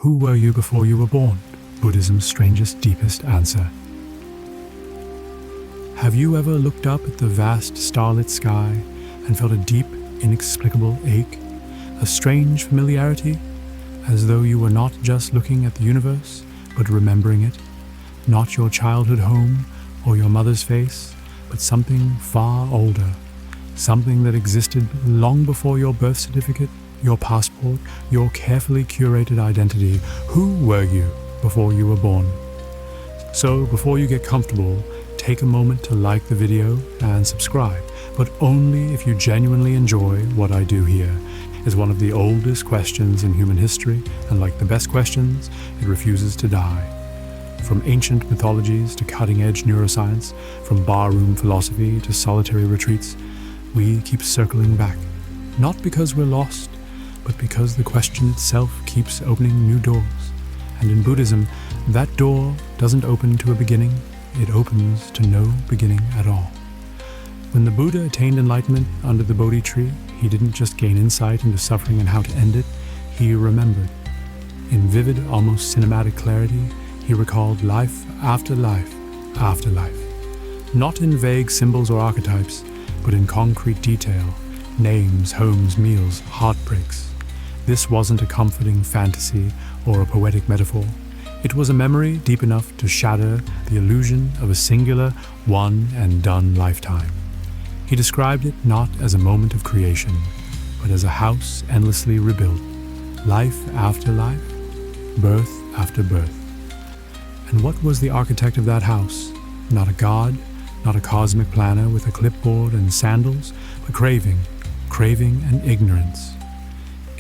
Who were you before you were born? Buddhism's strangest, deepest answer. Have you ever looked up at the vast starlit sky and felt a deep, inexplicable ache, a strange familiarity, as though you were not just looking at the universe, but remembering it, not your childhood home or your mother's face, but something far older, something that existed long before your birth certificate, your passport, your carefully curated identity? Who were you before you were born? So before you get comfortable, take a moment to like the video and subscribe, but only if you genuinely enjoy what I do here. It's one of the oldest questions in human history, and like the best questions, it refuses to die. From ancient mythologies to cutting-edge neuroscience, from barroom philosophy to solitary retreats, we keep circling back. Not because we're lost, but because the question itself keeps opening new doors. And in Buddhism, that door doesn't open to a beginning, it opens to no beginning at all. When the Buddha attained enlightenment under the Bodhi tree, he didn't just gain insight into suffering and how to end it, he remembered. In vivid, almost cinematic clarity, he recalled life after life after life. Not in vague symbols or archetypes, but in concrete detail, names, homes, meals, heartbreaks. This wasn't a comforting fantasy or a poetic metaphor. It was a memory deep enough to shatter the illusion of a singular, one-and-done lifetime. He described it not as a moment of creation, but as a house endlessly rebuilt, life after life, birth after birth. And what was the architect of that house? Not a god, not a cosmic planner with a clipboard and sandals, but craving and ignorance.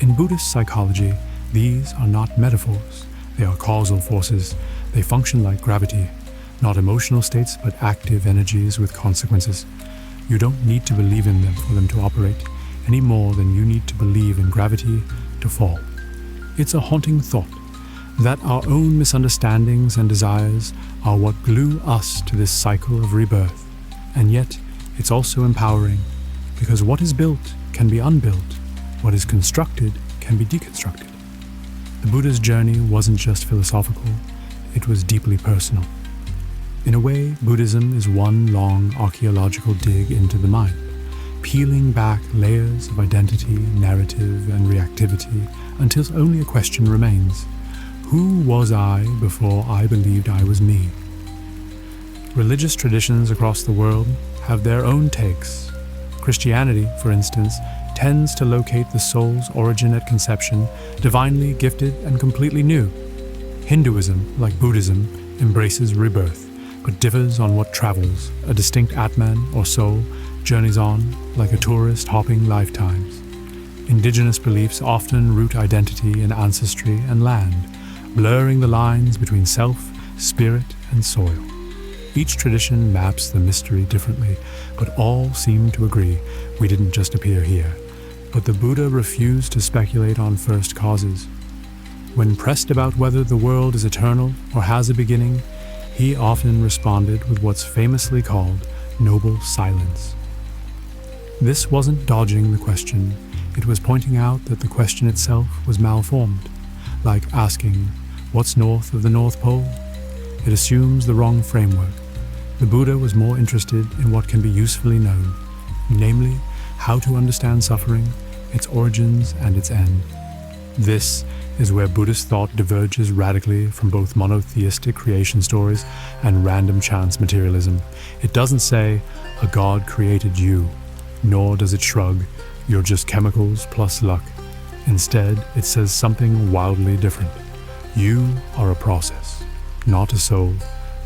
In Buddhist psychology, these are not metaphors. They are causal forces. They function like gravity, not emotional states, but active energies with consequences. You don't need to believe in them for them to operate, any more than you need to believe in gravity to fall. It's a haunting thought that our own misunderstandings and desires are what glue us to this cycle of rebirth. And yet, it's also empowering, because what is built can be unbuilt. What is constructed can be deconstructed. The Buddha's journey wasn't just philosophical, it was deeply personal. In a way, Buddhism is one long archaeological dig into the mind, peeling back layers of identity, narrative, and reactivity until only a question remains. Who was I before I believed I was me? Religious traditions across the world have their own takes. Christianity, for instance, tends to locate the soul's origin at conception, divinely gifted and completely new. Hinduism, like Buddhism, embraces rebirth, but differs on what travels. A distinct Atman, or soul, journeys on like a tourist hopping lifetimes. Indigenous beliefs often root identity in ancestry and land, blurring the lines between self, spirit, and soil. Each tradition maps the mystery differently, but all seem to agree we didn't just appear here. But the Buddha refused to speculate on first causes. When pressed about whether the world is eternal or has a beginning, he often responded with what's famously called noble silence. This wasn't dodging the question, it was pointing out that the question itself was malformed, like asking, what's north of the North Pole? It assumes the wrong framework. The Buddha was more interested in what can be usefully known, namely, how to understand suffering, its origins, and its end. This is where Buddhist thought diverges radically from both monotheistic creation stories and random chance materialism. It doesn't say, a god created you, nor does it shrug, you're just chemicals plus luck. Instead, it says something wildly different. You are a process, not a soul,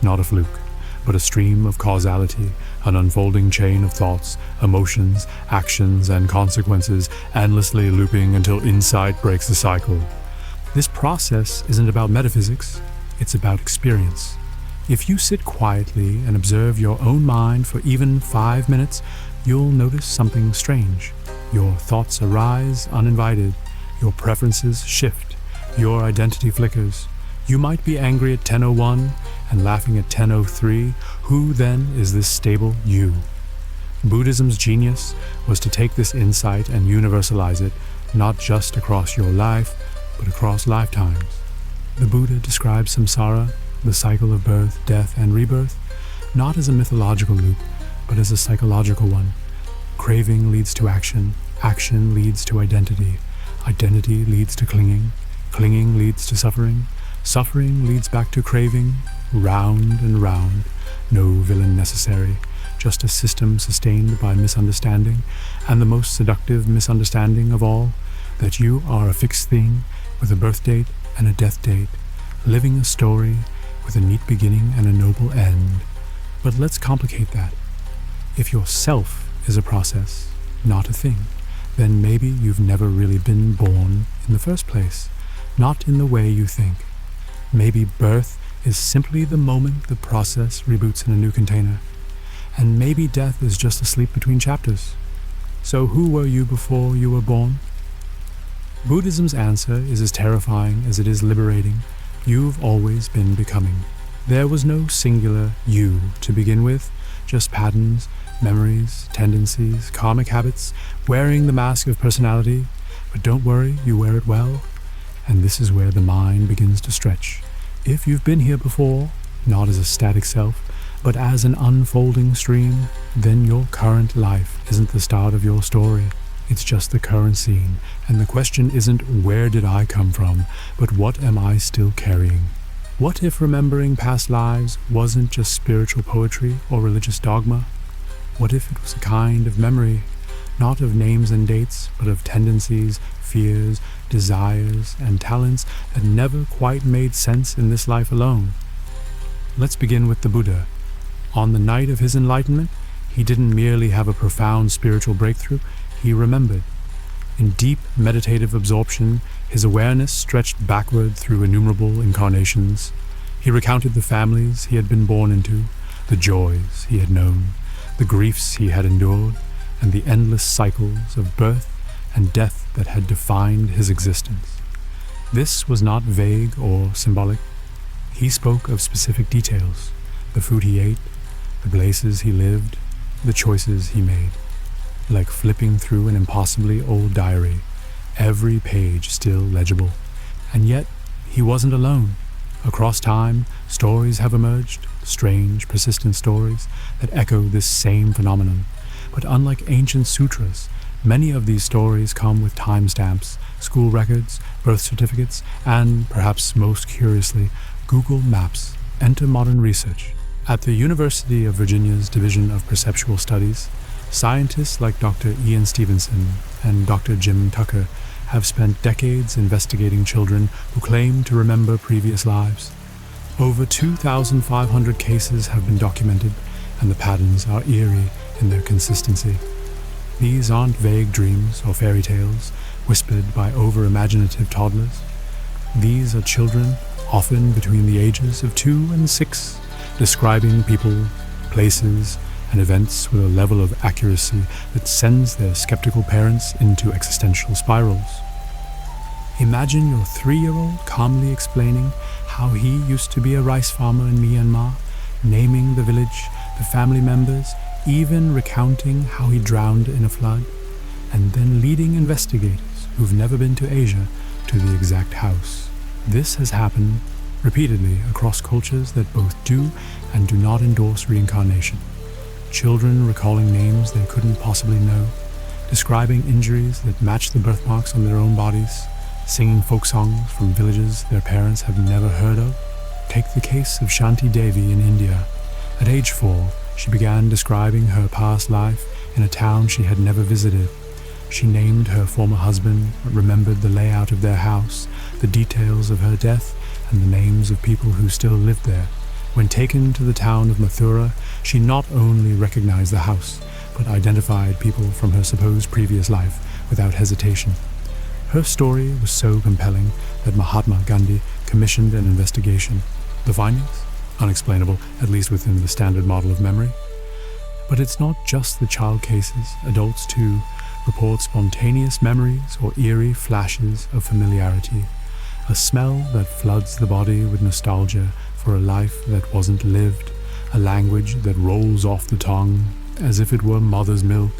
not a fluke, but a stream of causality, an unfolding chain of thoughts, emotions, actions, and consequences, endlessly looping until insight breaks the cycle. This process isn't about metaphysics, it's about experience. If you sit quietly and observe your own mind for even 5 minutes, you'll notice something strange. Your thoughts arise uninvited, your preferences shift, your identity flickers. You might be angry at 10:01 and laughing at 10:03. Who then is this stable you? Buddhism's genius was to take this insight and universalize it, not just across your life, but across lifetimes. The Buddha describes samsara, the cycle of birth, death, and rebirth, not as a mythological loop, but as a psychological one. Craving leads to action, action leads to identity, identity leads to clinging, clinging leads to suffering, suffering leads back to craving, round and round, no villain necessary, just a system sustained by misunderstanding, and the most seductive misunderstanding of all, that you are a fixed thing with a birth date and a death date, living a story with a neat beginning and a noble end. But let's complicate that. If your self is a process, not a thing, then maybe you've never really been born in the first place, not in the way you think. Maybe birth is simply the moment the process reboots in a new container, and maybe death is just a sleep between chapters. So who were you before you were born? Buddhism's answer is as terrifying as it is liberating. You've always been becoming. There was no singular you to begin with, just patterns, memories, tendencies, karmic habits, wearing the mask of personality. But don't worry, you wear it well. And this is where the mind begins to stretch. If you've been here before, not as a static self, but as an unfolding stream, then your current life isn't the start of your story. It's just the current scene. And the question isn't where did I come from, but what am I still carrying? What if remembering past lives wasn't just spiritual poetry or religious dogma? What if it was a kind of memory, not of names and dates, but of tendencies, fears, desires, and talents that never quite made sense in this life alone? Let's begin with the Buddha. On the night of his enlightenment, he didn't merely have a profound spiritual breakthrough, he remembered. In deep meditative absorption, his awareness stretched backward through innumerable incarnations. He recounted the families he had been born into, the joys he had known, the griefs he had endured, and the endless cycles of birth and death that had defined his existence. This was not vague or symbolic. He spoke of specific details, the food he ate, the places he lived, the choices he made. Like flipping through an impossibly old diary, every page still legible. And yet, he wasn't alone. Across time, stories have emerged, strange, persistent stories that echo this same phenomenon. But unlike ancient sutras, many of these stories come with timestamps, school records, birth certificates, and, perhaps most curiously, Google Maps. Enter modern research. At the University of Virginia's Division of Perceptual Studies, scientists like Dr. Ian Stevenson and Dr. Jim Tucker have spent decades investigating children who claim to remember previous lives. Over 2,500 cases have been documented, and the patterns are eerie in their consistency. These aren't vague dreams or fairy tales whispered by over-imaginative toddlers. These are children, often between the ages of 2 and 6, describing people, places, and events with a level of accuracy that sends their skeptical parents into existential spirals. Imagine your 3-year-old calmly explaining how he used to be a rice farmer in Myanmar, naming the village, the family members, even recounting how he drowned in a flood, and then leading investigators who've never been to Asia to the exact house. This has happened repeatedly across cultures that both do and do not endorse reincarnation. Children recalling names they couldn't possibly know, describing injuries that match the birthmarks on their own bodies, singing folk songs from villages their parents have never heard of. Take the case of Shanti Devi in India. At age 4, she began describing her past life in a town she had never visited. She named her former husband, remembered the layout of their house, the details of her death, and the names of people who still lived there. When taken to the town of Mathura, she not only recognized the house, but identified people from her supposed previous life without hesitation. Her story was so compelling that Mahatma Gandhi commissioned an investigation. The findings? Unexplainable, at least within the standard model of memory. But it's not just the child cases. Adults too report spontaneous memories or eerie flashes of familiarity. A smell that floods the body with nostalgia for a life that wasn't lived, a language that rolls off the tongue as if it were mother's milk,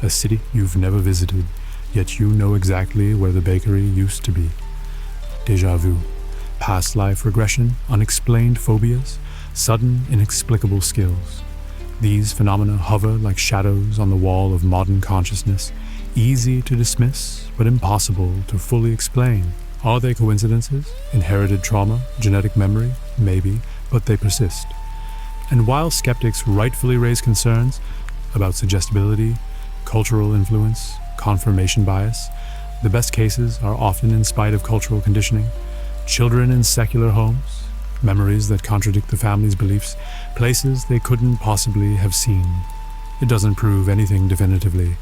a city you've never visited, yet you know exactly where the bakery used to be. Déjà vu. past life regression, unexplained phobias, sudden inexplicable skills. These phenomena hover like shadows on the wall of modern consciousness, easy to dismiss, but impossible to fully explain. Are they coincidences? Inherited trauma? Genetic memory? Maybe, but they persist. And while skeptics rightfully raise concerns about suggestibility, cultural influence, confirmation bias, the best cases are often in spite of cultural conditioning. Children in secular homes, memories that contradict the family's beliefs, places they couldn't possibly have seen. It doesn't prove anything definitively,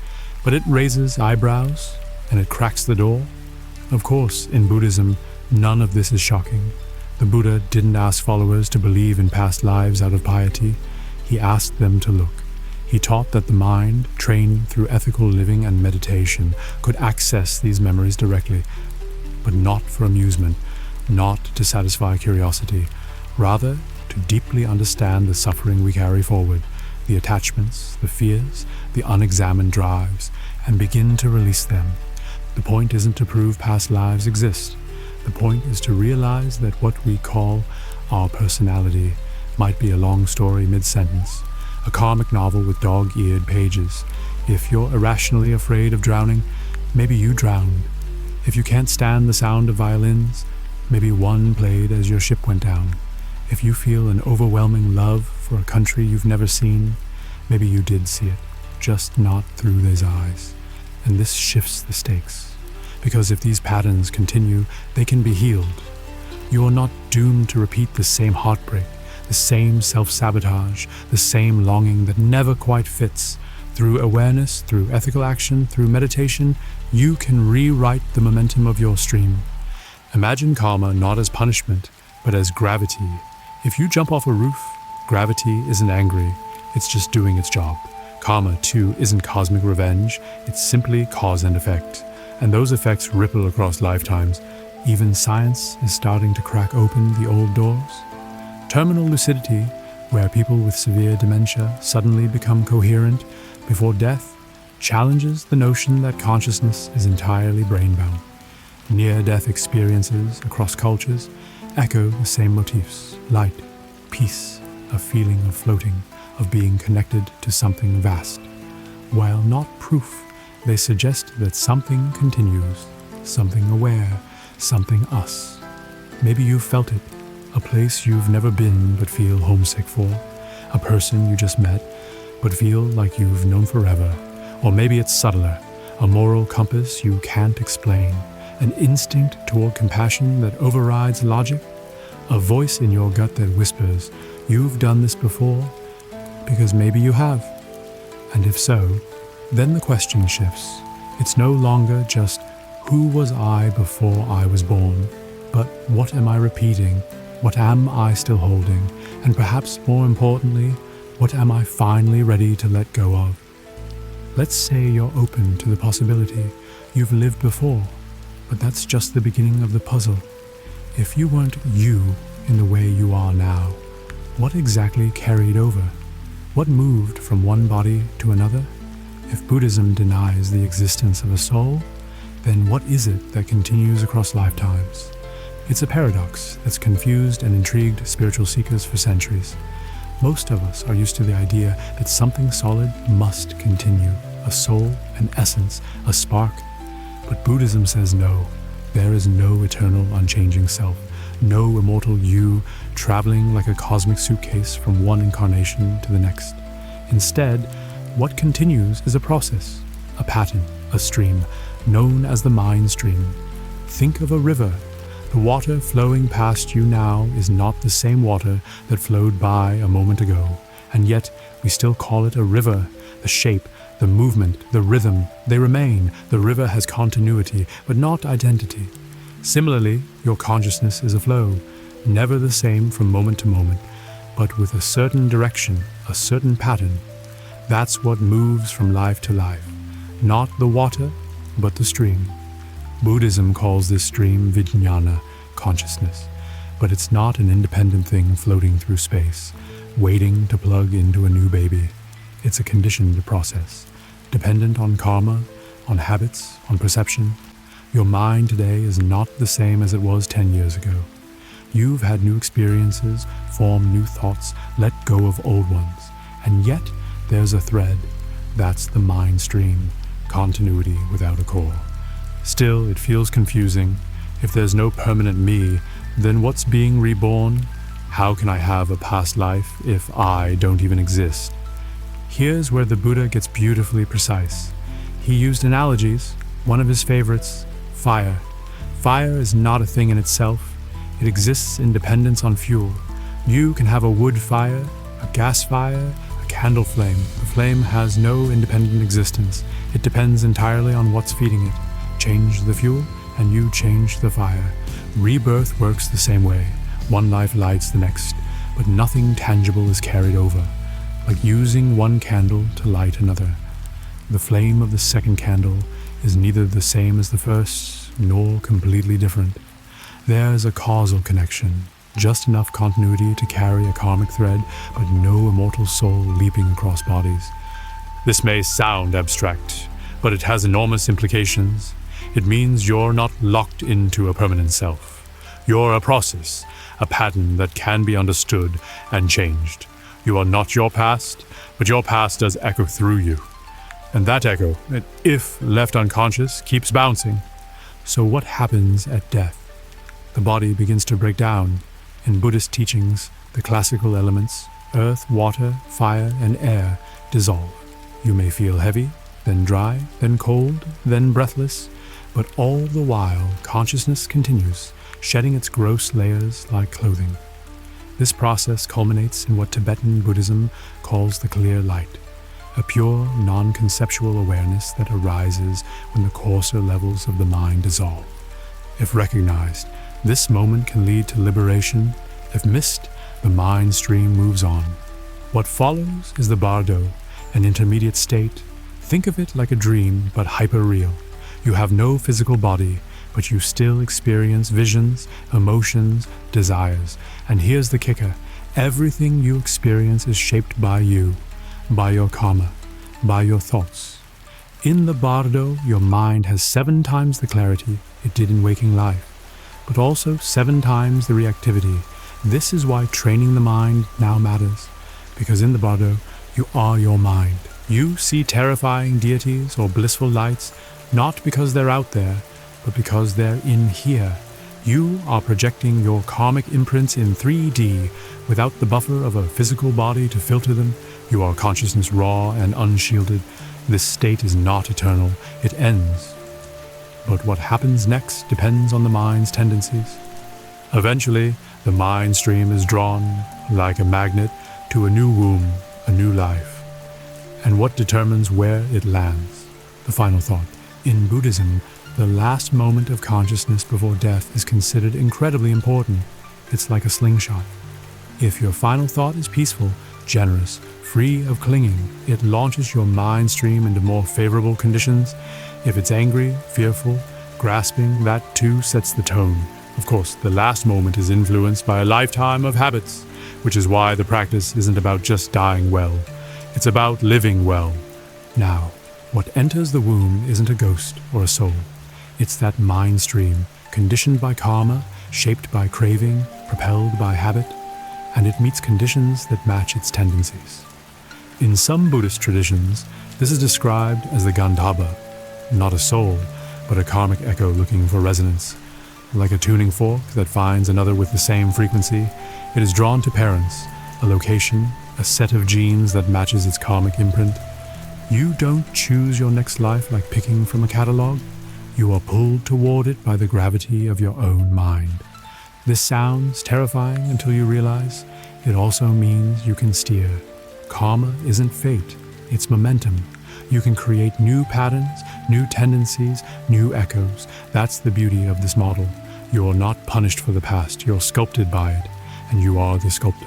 but it raises eyebrows and it cracks the door. Of course, in Buddhism, none of this is shocking. The Buddha didn't ask followers to believe in past lives out of piety. He asked them to look. He taught that the mind, trained through ethical living and meditation, could access these memories directly, but not for amusement, not to satisfy curiosity, rather to deeply understand the suffering we carry forward, the attachments, the fears, the unexamined drives, and begin to release them. The point isn't to prove past lives exist. The point is to realize that what we call our personality might be a long story mid-sentence, a karmic novel with dog-eared pages. If you're irrationally afraid of drowning, maybe you drowned. If you can't stand the sound of violins, maybe one played as your ship went down. If you feel an overwhelming love for a country you've never seen, maybe you did see it, just not through those eyes. And this shifts the stakes, because if these patterns continue, they can be healed. You are not doomed to repeat the same heartbreak, the same self-sabotage, the same longing that never quite fits. Through awareness, through ethical action, through meditation, you can rewrite the momentum of your stream. Imagine karma not as punishment, but as gravity. If you jump off a roof, gravity isn't angry, it's just doing its job. Karma, too, isn't cosmic revenge, it's simply cause and effect. And those effects ripple across lifetimes. Even science is starting to crack open the old doors. Terminal lucidity, where people with severe dementia suddenly become coherent before death, challenges the notion that consciousness is entirely brain-bound. Near-death experiences across cultures echo the same motifs: light, peace, a feeling of floating, of being connected to something vast. While not proof, they suggest that something continues, something aware, something us. Maybe you've felt it, a place you've never been but feel homesick for, a person you just met but feel like you've known forever. Or maybe it's subtler, a moral compass you can't explain, an instinct toward compassion that overrides logic, a voice in your gut that whispers, "You've done this before," because maybe you have. And if so, then the question shifts. It's no longer just, who was I before I was born, but what am I repeating? What am I still holding? And perhaps more importantly, what am I finally ready to let go of? Let's say you're open to the possibility you've lived before, but that's just the beginning of the puzzle. If you weren't you in the way you are now, what exactly carried over? What moved from one body to another? If Buddhism denies the existence of a soul, then what is it that continues across lifetimes? It's a paradox that's confused and intrigued spiritual seekers for centuries. Most of us are used to the idea that something solid must continue, a soul, an essence, a spark. But Buddhism says no, there is no eternal unchanging self, no immortal you traveling like a cosmic suitcase from one incarnation to the next. Instead, what continues is a process, a pattern, a stream, known as the mind stream. Think of a river. The water flowing past you now is not the same water that flowed by a moment ago, and yet we still call it a river. The shape, the movement, the rhythm, they remain. The river has continuity, but not identity. Similarly, your consciousness is a flow, never the same from moment to moment, but with a certain direction, a certain pattern. That's what moves from life to life. Not the water, but the stream. Buddhism calls this stream vijnana, consciousness, but it's not an independent thing floating through space, waiting to plug into a new baby. It's a conditioned process, dependent on karma, on habits, on perception. Your mind today is not the same as it was 10 years ago. You've had new experiences, formed new thoughts, let go of old ones. And yet, there's a thread. That's the mind stream, continuity without a core. Still, it feels confusing. If there's no permanent me, then what's being reborn? How can I have a past life if I don't even exist? Here's where the Buddha gets beautifully precise. He used analogies. One of his favorites, fire. Fire is not a thing in itself. It exists in dependence on fuel. You can have a wood fire, a gas fire, a candle flame. The flame has no independent existence. It depends entirely on what's feeding it. Change the fuel, and you change the fire. Rebirth works the same way. One life lights the next, but nothing tangible is carried over, like using one candle to light another. The flame of the second candle is neither the same as the first, nor completely different. There's a causal connection, just enough continuity to carry a karmic thread, but no immortal soul leaping across bodies. This may sound abstract, but it has enormous implications. It means you're not locked into a permanent self. You're a process, a pattern that can be understood and changed. You are not your past, but your past does echo through you. And that echo, if left unconscious, keeps bouncing. So what happens at death? The body begins to break down. In Buddhist teachings, the classical elements, earth, water, fire, and air, dissolve. You may feel heavy, then dry, then cold, then breathless, but all the while consciousness continues, shedding its gross layers like clothing. This process culminates in what Tibetan Buddhism calls the clear light, a pure, non-conceptual awareness that arises when the coarser levels of the mind dissolve. If recognized, this moment can lead to liberation. If missed, the mind stream moves on. What follows is the bardo, an intermediate state. Think of it like a dream, but hyper-real. You have no physical body, but you still experience visions, emotions, desires. And here's the kicker. Everything you experience is shaped by you, by your karma, by your thoughts. In the bardo, your mind has 7 times the clarity it did in waking life, but also 7 times the reactivity. This is why training the mind now matters, because in the bardo, you are your mind. You see terrifying deities or blissful lights, not because they're out there, but because they're in here. You are projecting your karmic imprints in 3D without the buffer of a physical body to filter them. You are consciousness raw and unshielded. This state is not eternal. It ends. But what happens next depends on the mind's tendencies. Eventually, the mind stream is drawn, like a magnet, to a new womb, a new life. And what determines where it lands? The final thought. In Buddhism, the last moment of consciousness before death is considered incredibly important. It's like a slingshot. If your final thought is peaceful, generous, free of clinging, it launches your mind stream into more favorable conditions. If it's angry, fearful, grasping, that too sets the tone. Of course, the last moment is influenced by a lifetime of habits, which is why the practice isn't about just dying well. It's about living well. Now, what enters the womb isn't a ghost or a soul. It's that mind stream, conditioned by karma, shaped by craving, propelled by habit, and it meets conditions that match its tendencies. In some Buddhist traditions, this is described as the Gandhaba, not a soul, but a karmic echo looking for resonance. Like a tuning fork that finds another with the same frequency, it is drawn to parents, a location, a set of genes that matches its karmic imprint. You don't choose your next life like picking from a catalog. You are pulled toward it by the gravity of your own mind. This sounds terrifying until you realize it also means you can steer. Karma isn't fate, it's momentum. You can create new patterns, new tendencies, new echoes. That's the beauty of this model. You are not punished for the past, you're sculpted by it, and you are the sculptor.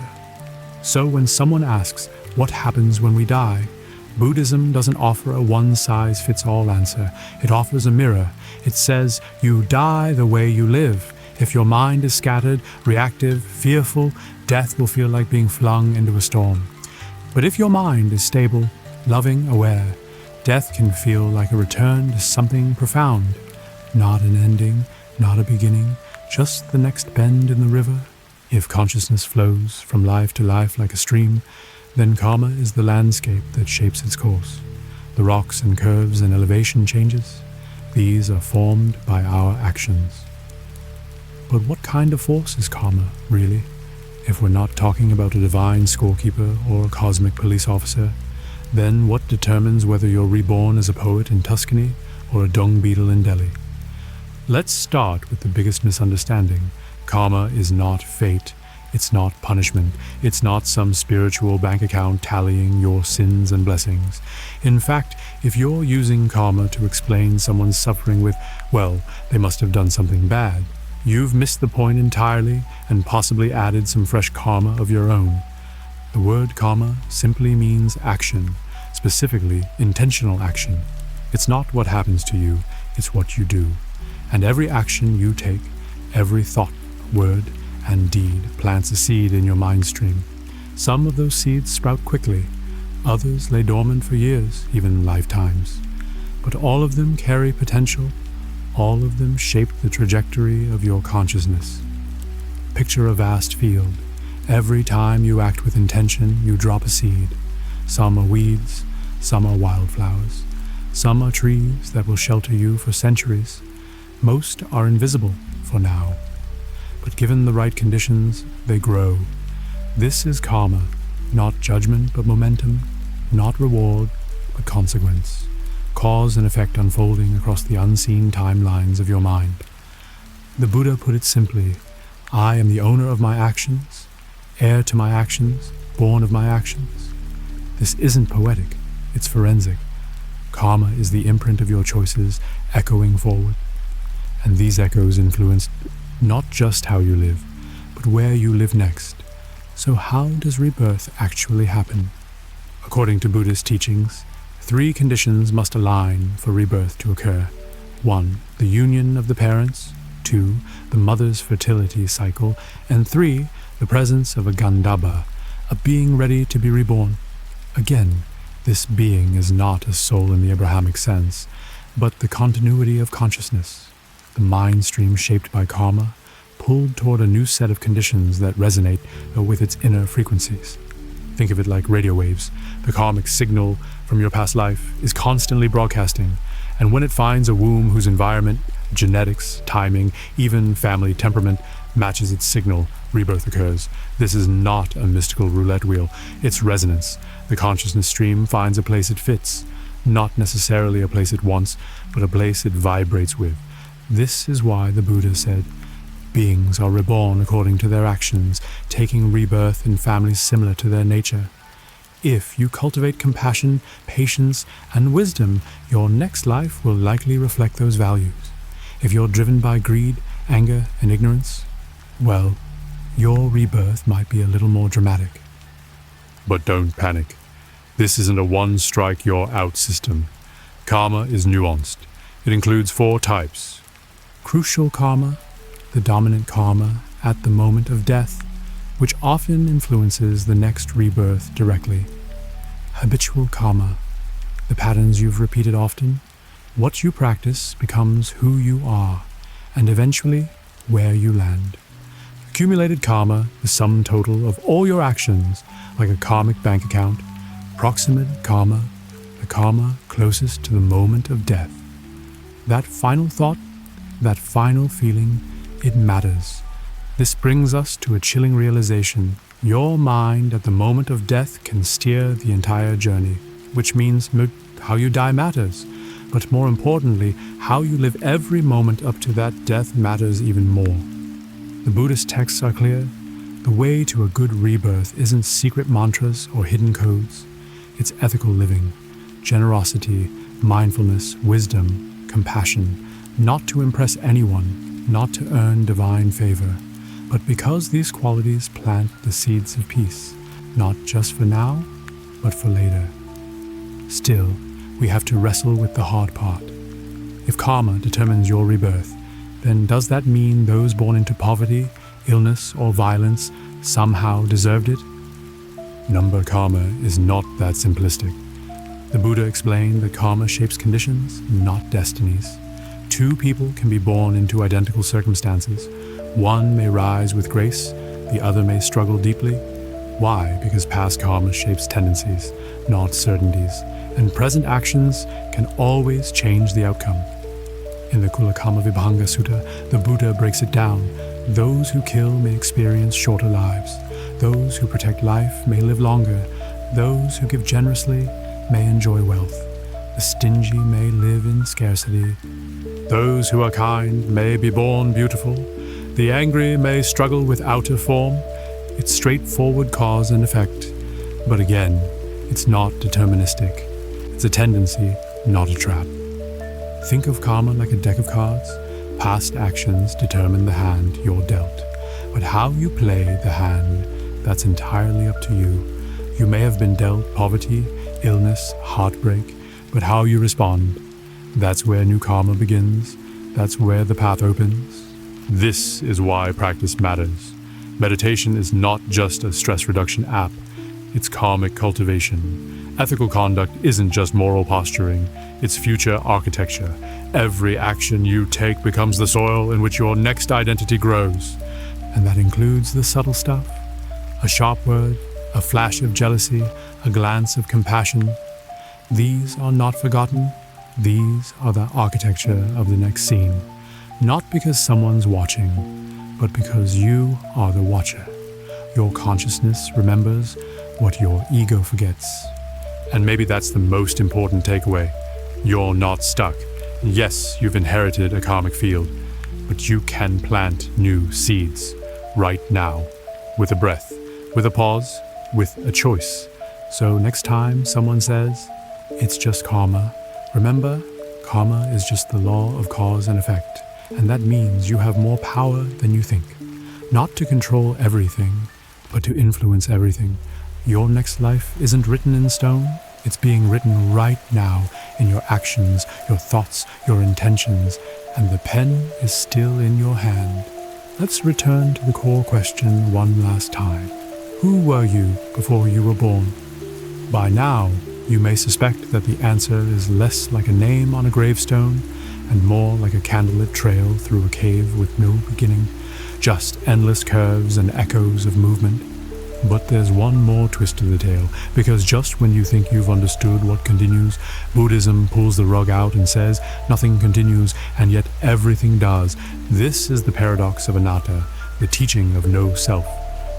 So when someone asks, what happens when we die? Buddhism doesn't offer a one-size-fits-all answer. It offers a mirror. It says, you die the way you live. If your mind is scattered, reactive, fearful, death will feel like being flung into a storm. But if your mind is stable, loving, aware, death can feel like a return to something profound. Not an ending, not a beginning, just the next bend in the river, If consciousness flows from life to life like a stream, then karma is the landscape that shapes its course. The rocks and curves and elevation changes, these are formed by our actions. But what kind of force is karma, really? If we're not talking about a divine scorekeeper or a cosmic police officer, then what determines whether you're reborn as a poet in Tuscany or a dung beetle in Delhi? Let's start with the biggest misunderstanding. Karma is not fate. It's not punishment. It's not some spiritual bank account tallying your sins and blessings. In fact, if you're using karma to explain someone's suffering with, well, they must have done something bad, you've missed the point entirely and possibly added some fresh karma of your own. The word karma simply means action, specifically intentional action. It's not what happens to you, it's what you do. And every action you take, every thought, word, and deed plants a seed in your mind stream. Some of those seeds sprout quickly, others lay dormant for years, even lifetimes. But all of them carry potential, all of them shape the trajectory of your consciousness. Picture a vast field. Every time you act with intention, you drop a seed. Some are weeds, some are wildflowers. Some are trees that will shelter you for centuries. Most are invisible for now. But given the right conditions, they grow. This is karma, not judgment but momentum, not reward but consequence. Cause and effect unfolding across the unseen timelines of your mind. The Buddha put it simply, I am the owner of my actions, heir to my actions, born of my actions. This isn't poetic, it's forensic. Karma is the imprint of your choices echoing forward. And these echoes influence not just how you live, but where you live next. So how does rebirth actually happen? According to Buddhist teachings, 3 conditions must align for rebirth to occur. 1. The union of the parents. 2. The mother's fertility cycle. And 3. The presence of a Gandhabba, a being ready to be reborn. Again, this being is not a soul in the Abrahamic sense, but the continuity of consciousness. The mind stream shaped by karma, pulled toward a new set of conditions that resonate with its inner frequencies. Think of it like radio waves. The karmic signal from your past life is constantly broadcasting, and when it finds a womb whose environment, genetics, timing, even family temperament matches its signal, rebirth occurs. This is not a mystical roulette wheel, it's resonance. The consciousness stream finds a place it fits, not necessarily a place it wants, but a place it vibrates with. This is why the Buddha said, beings are reborn according to their actions, taking rebirth in families similar to their nature. If you cultivate compassion, patience, and wisdom, your next life will likely reflect those values. If you're driven by greed, anger, and ignorance, well, your rebirth might be a little more dramatic. But don't panic. This isn't a one-strike-you're-out system. Karma is nuanced. It includes 4 types. Crucial karma, the dominant karma at the moment of death, which often influences the next rebirth directly. Habitual karma, the patterns you've repeated often. What you practice becomes who you are, and eventually where you land. Accumulated karma, the sum total of all your actions, like a karmic bank account. Proximate karma, the karma closest to the moment of death. That final thought, that final feeling, it matters. This brings us to a chilling realization. Your mind at the moment of death can steer the entire journey, which means how you die matters. But more importantly, how you live every moment up to that death matters even more. The Buddhist texts are clear. The way to a good rebirth isn't secret mantras or hidden codes. It's ethical living, generosity, mindfulness, wisdom, compassion, not to impress anyone, not to earn divine favor, but because these qualities plant the seeds of peace, not just for now, but for later. Still, we have to wrestle with the hard part. If karma determines your rebirth, then does that mean those born into poverty, illness, or violence somehow deserved it? Number karma is not that simplistic. The Buddha explained that karma shapes conditions, not destinies. 2 people can be born into identical circumstances. One may rise with grace, the other may struggle deeply. Why? Because past karma shapes tendencies, not certainties, and present actions can always change the outcome. In the Kulakama Vibhanga Sutta, the Buddha breaks it down. Those who kill may experience shorter lives. Those who protect life may live longer. Those who give generously may enjoy wealth. The stingy may live in scarcity. Those who are kind may be born beautiful. The angry may struggle with outer form. It's straightforward cause and effect. But again, it's not deterministic. It's a tendency, not a trap. Think of karma like a deck of cards. Past actions determine the hand you're dealt. But how you play the hand, that's entirely up to you. You may have been dealt poverty, illness, heartbreak, but how you respond, that's where new karma begins. That's where the path opens. This is why practice matters. Meditation is not just a stress reduction app. It's karmic cultivation. Ethical conduct isn't just moral posturing. It's future architecture. Every action you take becomes the soil in which your next identity grows. And that includes the subtle stuff. A sharp word, a flash of jealousy, a glance of compassion. These are not forgotten. These are the architecture of the next scene. Not because someone's watching, but because you are the watcher. Your consciousness remembers what your ego forgets. And maybe that's the most important takeaway. You're not stuck. Yes, you've inherited a karmic field, but you can plant new seeds right now, with a breath, with a pause, with a choice. So next time someone says, it's just karma, remember, karma is just the law of cause and effect. And that means you have more power than you think. Not to control everything, but to influence everything. Your next life isn't written in stone. It's being written right now in your actions, your thoughts, your intentions, and the pen is still in your hand. Let's return to the core question one last time. Who were you before you were born? By now, you may suspect that the answer is less like a name on a gravestone and more like a candlelit trail through a cave with no beginning, just endless curves and echoes of movement. But there's one more twist to the tale, because just when you think you've understood what continues, Buddhism pulls the rug out and says nothing continues, and yet everything does. This is the paradox of anatta, the teaching of no self.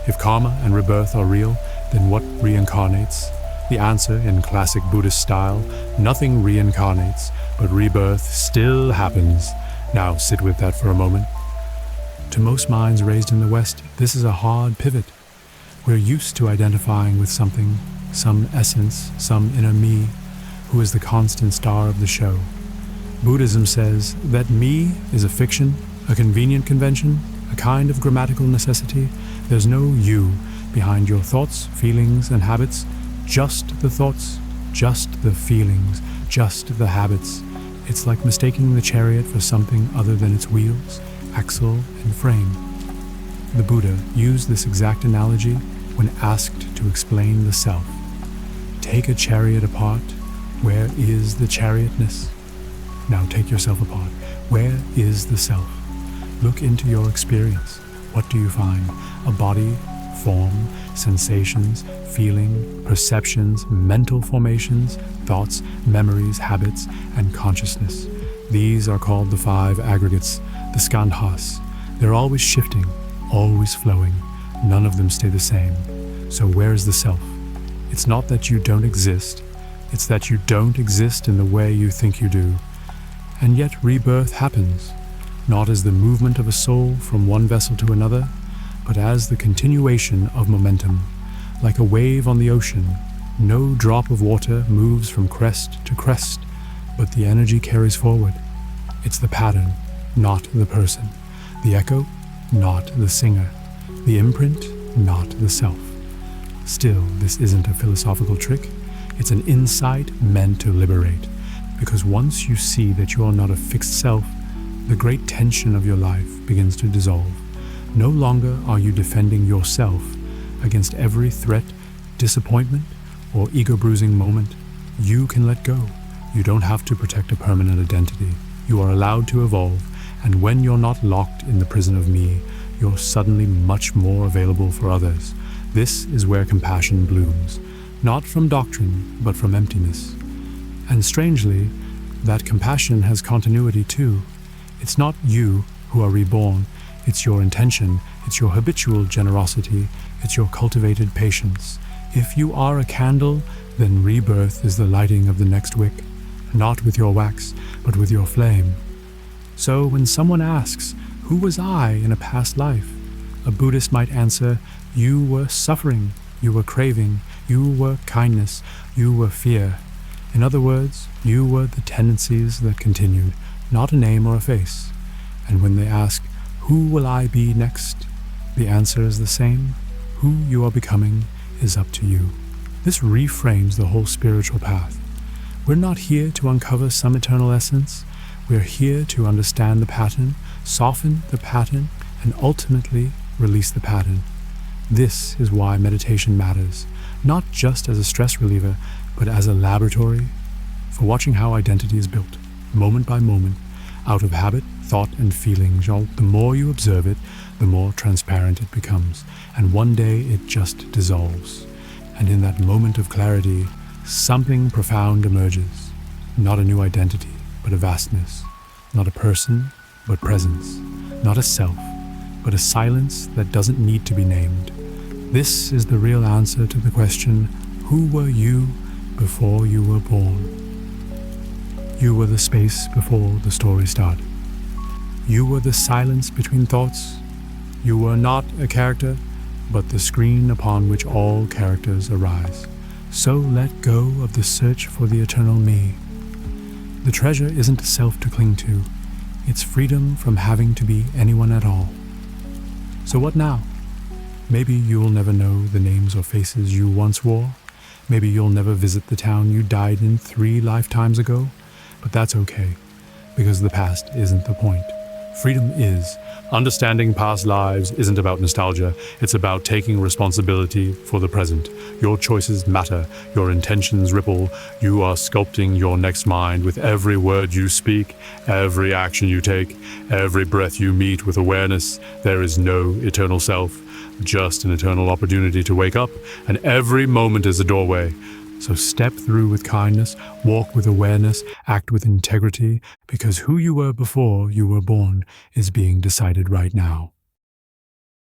If karma and rebirth are real, then what reincarnates? The answer, in classic Buddhist style, nothing reincarnates, but rebirth still happens. Now sit with that for a moment. To most minds raised in the West, this is a hard pivot. We're used to identifying with something, some essence, some inner me, who is the constant star of the show. Buddhism says that me is a fiction, a convenient convention, a kind of grammatical necessity. There's no you behind your thoughts, feelings, and habits. Just the thoughts, just the feelings, just the habits. It's like mistaking the chariot for something other than its wheels, axle, and frame. The Buddha used this exact analogy when asked to explain the self. Take a chariot apart. Where is the chariotness? Now take yourself apart. Where is the self? Look into your experience. What do you find? A body, form, sensations, feeling, perceptions, mental formations, thoughts, memories, habits, and consciousness. These are called the five aggregates, the skandhas. They're always shifting, always flowing. None of them stay the same. So where is the self? It's not that you don't exist. It's that you don't exist in the way you think you do. And yet rebirth happens, not as the movement of a soul from one vessel to another, but as the continuation of momentum. Like a wave on the ocean, no drop of water moves from crest to crest, but the energy carries forward. It's the pattern, not the person. The echo, not the singer. The imprint, not the self. Still, this isn't a philosophical trick. It's an insight meant to liberate. Because once you see that you are not a fixed self, the great tension of your life begins to dissolve. No longer are you defending yourself against every threat, disappointment, or ego-bruising moment. You can let go. You don't have to protect a permanent identity. You are allowed to evolve, and when you're not locked in the prison of me, you're suddenly much more available for others. This is where compassion blooms, not from doctrine, but from emptiness. And strangely, that compassion has continuity too. It's not you who are reborn, it's your intention, it's your habitual generosity, it's your cultivated patience. If you are a candle, then rebirth is the lighting of the next wick, not with your wax, but with your flame. So when someone asks, "Who was I in a past life?" a Buddhist might answer, "You were suffering, you were craving, you were kindness, you were fear." In other words, you were the tendencies that continued, not a name or a face. And when they ask, "Who will I be next?" the answer is the same. Who you are becoming is up to you. This reframes the whole spiritual path. We're not here to uncover some eternal essence. We're here to understand the pattern, soften the pattern, and ultimately release the pattern. This is why meditation matters, not just as a stress reliever, but as a laboratory for watching how identity is built, moment by moment, out of habit, thought, and feeling. The more you observe it, the more transparent it becomes, and one day it just dissolves. And in that moment of clarity, something profound emerges. Not a new identity, but a vastness. Not a person, but presence. Not a self, but a silence that doesn't need to be named. This is the real answer to the question, who were you before you were born? You were the space before the story started. You were the silence between thoughts. You were not a character, but the screen upon which all characters arise. So let go of the search for the eternal me. The treasure isn't a self to cling to. It's freedom from having to be anyone at all. So what now? Maybe you'll never know the names or faces you once wore. Maybe you'll never visit the town you died in 3 lifetimes ago. But that's okay, because the past isn't the point. Freedom is. Understanding past lives isn't about nostalgia. It's about taking responsibility for the present. Your choices matter. Your intentions ripple. You are sculpting your next mind with every word you speak, every action you take, every breath you meet with awareness. There is no eternal self, just an eternal opportunity to wake up, and every moment is a doorway. So step through with kindness, walk with awareness, act with integrity, because who you were before you were born is being decided right now.